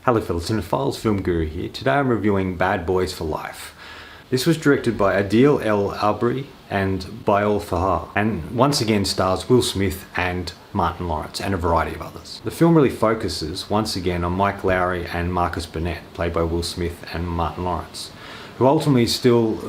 Hello fellas, Cinephiles, Film Guru here. Today I'm reviewing Bad Boys for Life. This was directed by Adil El Abri and Baal Fahar, and once again stars Will Smith and Martin Lawrence and a variety of others. The film really focuses once again on Mike Lowry and Marcus Burnett, played by Will Smith and Martin Lawrence, who ultimately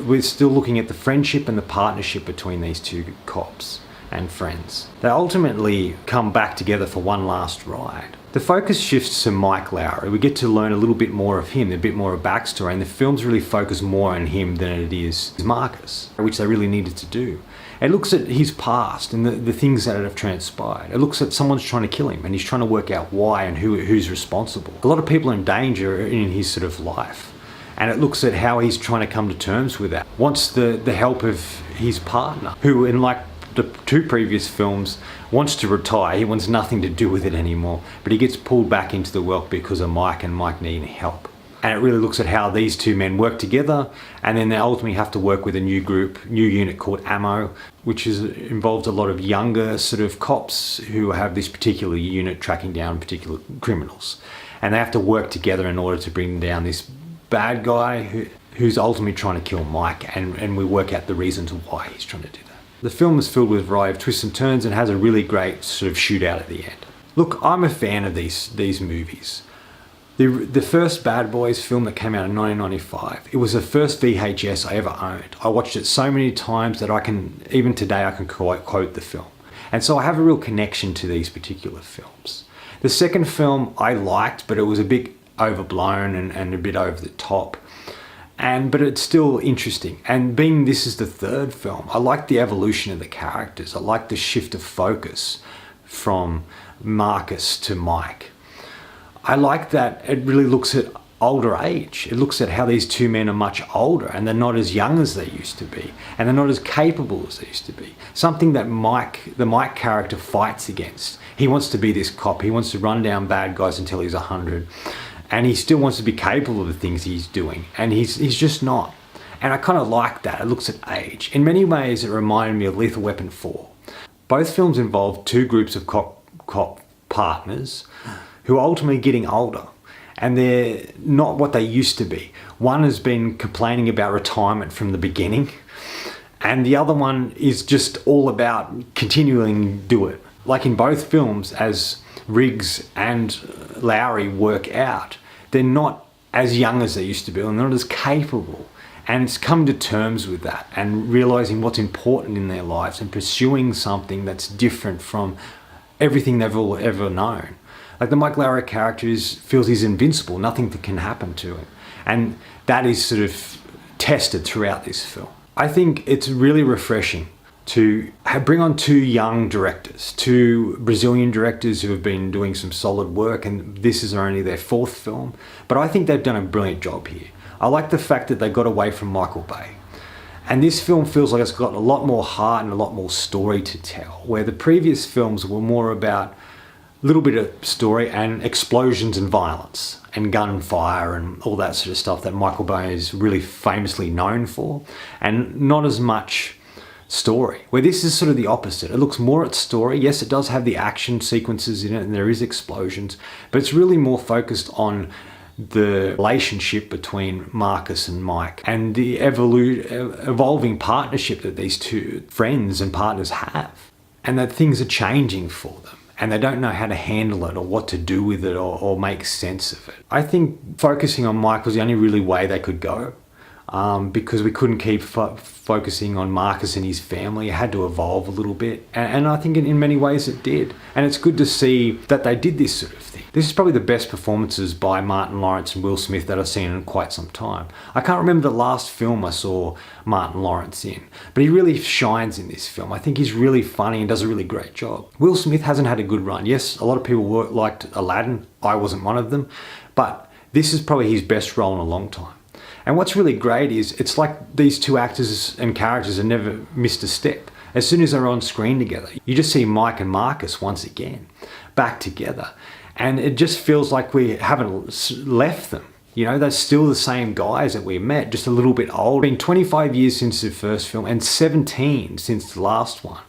we're still looking at the friendship and the partnership between these two cops and friends. They ultimately come back together for one last ride. The focus shifts to Mike Lowry. We get to learn a little bit more of him, a bit more of backstory, and the films really focus more on him than it is Marcus, which they really needed to do. It looks at his past and the things that have transpired. It looks at someone's trying to kill him and he's trying to work out why and who's responsible. A lot of people are in danger in his sort of life. And it looks at how he's trying to come to terms with that. Wants the help of his partner, who in like the two previous films wants to retire. He wants nothing to do with it anymore, but he gets pulled back into the work because of Mike, and Mike needing help. And it really looks at how these two men work together, and then they ultimately have to work with a new unit called Ammo, which involves a lot of younger sort of cops who have this particular unit tracking down particular criminals. And they have to work together in order to bring down this bad guy who's ultimately trying to kill Mike, and we work out the reasons why he's trying to do that. The film is filled with a variety of twists and turns and has a really great sort of shootout at the end. Look, I'm a fan of these movies. The first Bad Boys film that came out in 1995, it was the first VHS I ever owned. I watched it so many times that even today I can quote the film. And so I have a real connection to these particular films. The second film I liked, but it was a bit overblown and a bit over the top. But it's still interesting. And being this is the third film, I like the evolution of the characters. I like the shift of focus from Marcus to Mike. I like that it really looks at older age. It looks at how these two men are much older and they're not as young as they used to be. And they're not as capable as they used to be. Something that the Mike character fights against. He wants to be this cop. He wants to run down bad guys until he's 100. And he still wants to be capable of the things he's doing. And he's just not. And I kind of like that. It looks at age. In many ways, it reminded me of Lethal Weapon 4. Both films involve two groups of cop partners who are ultimately getting older. And they're not what they used to be. One has been complaining about retirement from the beginning. And the other one is just all about continuing to do it. Like in both films, as Riggs and Lowry work out, they're not as young as they used to be, and they're not as capable. And it's come to terms with that and realizing what's important in their lives and pursuing something that's different from everything they've all ever known. Like the Mike Lowry character feels he's invincible, nothing can happen to him. And that is sort of tested throughout this film. I think it's really refreshing to bring on two young directors, two Brazilian directors who have been doing some solid work, and this is only their fourth film. But I think they've done a brilliant job here. I like the fact that they got away from Michael Bay. And this film feels like it's got a lot more heart and a lot more story to tell, where the previous films were more about a little bit of story and explosions and violence and gunfire and all that sort of stuff that Michael Bay is really famously known for, and not as much story, where this is sort of the opposite. It looks more at story. Yes, it does have the action sequences in it and there is explosions, but it's really more focused on the relationship between Marcus and Mike and the evolving partnership that these two friends and partners have, and that things are changing for them and they don't know how to handle it or what to do with it or make sense of it. I think focusing on Mike was the only really way they could go. Because we couldn't keep focusing on Marcus and his family. It had to evolve a little bit. And I think in many ways it did. And it's good to see that they did this sort of thing. This is probably the best performances by Martin Lawrence and Will Smith that I've seen in quite some time. I can't remember the last film I saw Martin Lawrence in, but he really shines in this film. I think he's really funny and does a really great job. Will Smith hasn't had a good run. Yes, a lot of people liked Aladdin. I wasn't one of them. But this is probably his best role in a long time. And what's really great is it's like these two actors and characters have never missed a step. As soon as they're on screen together, you just see Mike and Marcus once again back together. And it just feels like we haven't left them. You know, they're still the same guys that we met, just a little bit older. It's been 25 years since the first film and 17 since the last one.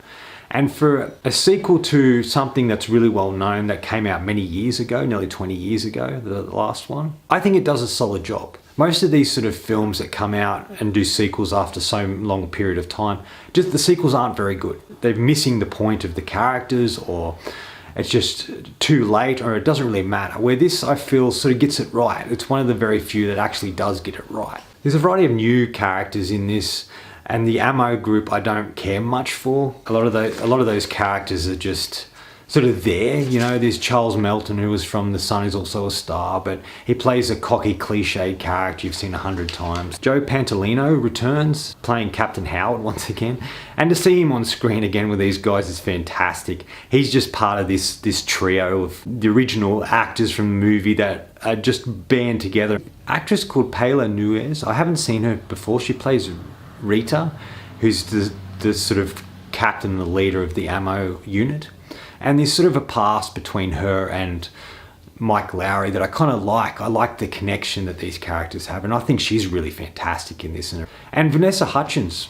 And for a sequel to something that's really well known that came out many years ago, nearly 20 years ago, the last one, I think it does a solid job. Most of these sort of films that come out and do sequels after so long period of time, just the sequels aren't very good. They're missing the point of the characters, or it's just too late, or it doesn't really matter. Where this, I feel, sort of gets it right. It's one of the very few that actually does get it right. There's a variety of new characters in this, and the ammo group I don't care much for. A lot of those characters are just sort of there, you know. There's Charles Melton, who was from The Sun, is also a star, but he plays a cocky, cliched character you've seen 100 times. Joe Pantoliano returns, playing Captain Howard once again, and to see him on screen again with these guys is fantastic. He's just part of this trio of the original actors from the movie that are just band together. Actress called Paola Nuez, I haven't seen her before. She plays Rita, who's the sort of captain, the leader of the ammo unit. And there's sort of a past between her and Mike Lowry that I kind of like. I like the connection that these characters have, and I think she's really fantastic in this. And Vanessa Hudgens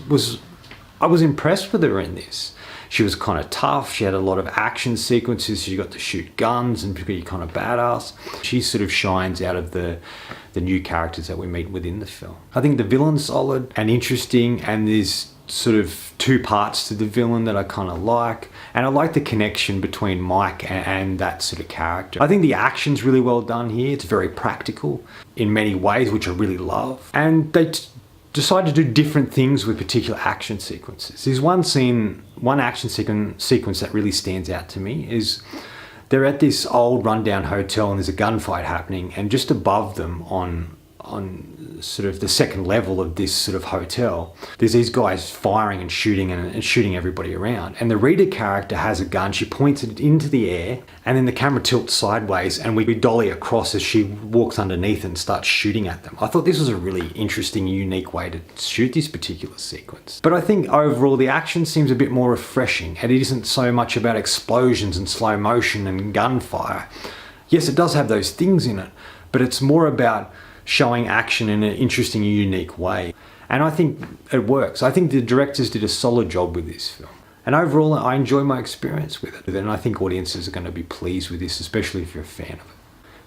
I was impressed with her in this. She was kind of tough. She had a lot of action sequences. She got to shoot guns and be kind of badass. She sort of shines out of the new characters that we meet within the film. I think the villain's solid and interesting, and there's sort of two parts to the villain that I kind of like, and I like the connection between Mike and that sort of character. I think the action's really well done here. It's very practical in many ways, which I really love, and they decide to do different things with particular action sequences. There's one action sequence that really stands out to me. Is they're at this old rundown hotel and there's a gunfight happening, and just above them on sort of the second level of this sort of hotel, there's these guys firing and shooting everybody around. And the Rita character has a gun. She points it into the air, and then the camera tilts sideways and we dolly across as she walks underneath and starts shooting at them. I thought this was a really interesting, unique way to shoot this particular sequence. But I think overall the action seems a bit more refreshing, and it isn't so much about explosions and slow motion and gunfire. Yes, it does have those things in it, but it's more about showing action in an interesting and unique way. And I think it works. I think the directors did a solid job with this film. And overall, I enjoy my experience with it. And I think audiences are going to be pleased with this, especially if you're a fan of it.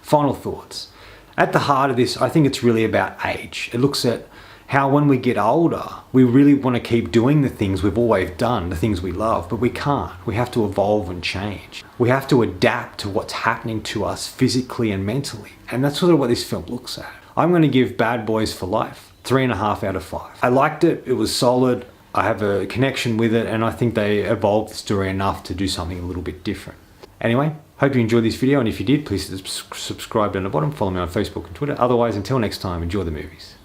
Final thoughts. At the heart of this, I think it's really about age. It looks at how when we get older, we really want to keep doing the things we've always done, the things we love, but we can't. We have to evolve and change. We have to adapt to what's happening to us physically and mentally. And that's sort of what this film looks at. I'm going to give Bad Boys for Life 3.5 out of 5. I liked it. It was solid. I have a connection with it, and I think they evolved the story enough to do something a little bit different. Anyway, hope you enjoyed this video, and if you did, please subscribe down the bottom. Follow me on Facebook and Twitter. Otherwise, until next time, enjoy the movies.